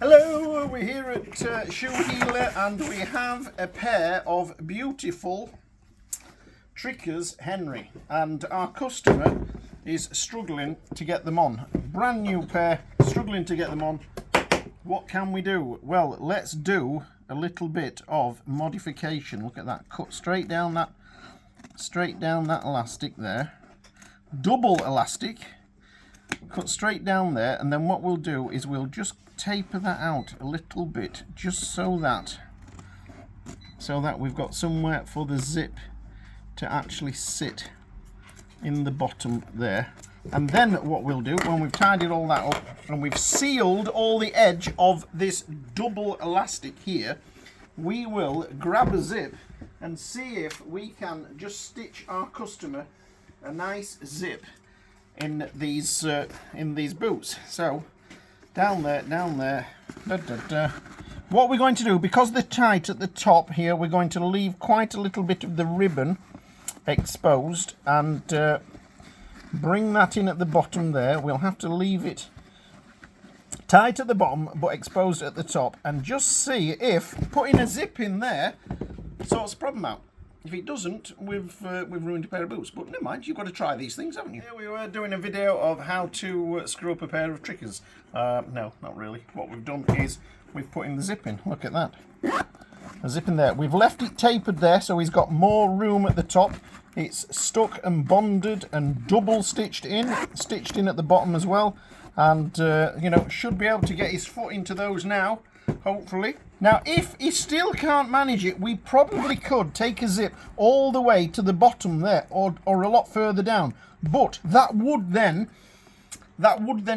Hello, we're here at Shoe Healer and we have a pair of beautiful Trickers Henry, and our customer is struggling to get them on. Brand new pair, struggling to get them on. What can we do? Well, let's do a little bit of modification. Look at that, cut straight down that elastic there. Double elastic, cut straight down there, and then what we'll do is we'll just taper that out a little bit, just so that we've got somewhere for the zip to actually sit in the bottom there. And then what we'll do, when we've tidied all that up and we've sealed all the edge of this double elastic here, we will grab a zip and see if we can just stitch our customer a nice zip in these boots. So down there, da, da, da. What we're going to do, because they're tight at the top here, we're going to leave quite a little bit of the ribbon exposed and bring that in at the bottom there. We'll have to leave it tight at the bottom but exposed at the top, and just see if putting a zip in there sorts the problem out. If it doesn't, we've ruined a pair of boots. But never mind, you've got to try these things, haven't you? Here we were doing a video of how to screw up a pair of Trickers. No, not really. What we've done is we've put in the zip in. Look at that. A zip in there. We've left it tapered there so he's got more room at the top. It's stuck and bonded and double stitched in at the bottom as well. And, you know, should be able to get his foot into those now, hopefully. Now, if he still can't manage it, we probably could take a zip all the way to the bottom there, or a lot further down. But that would then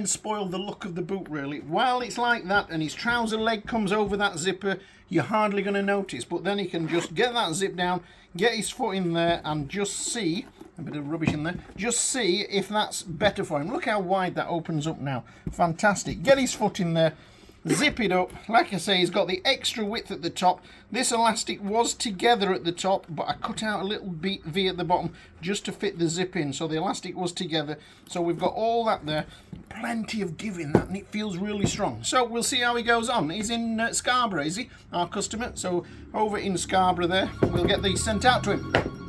spoil the look of the boot, really. While it's like that and his trouser leg comes over that zipper, you're hardly going to notice. But then he can just get that zip down, get his foot in there, and just see, a bit of rubbish in there, just see if that's better for him. Look how wide that opens up now. Fantastic. Get his foot in there. Zip it up. Like I say, he's got the extra width at the top. This elastic was together at the top, but I cut out a little V at the bottom just to fit the zip in, so the elastic was together. So we've got all that there. Plenty of give in that, and it feels really strong. So we'll see how he goes on. He's in Scarborough, is he? Our customer. So over in Scarborough there, we'll get these sent out to him.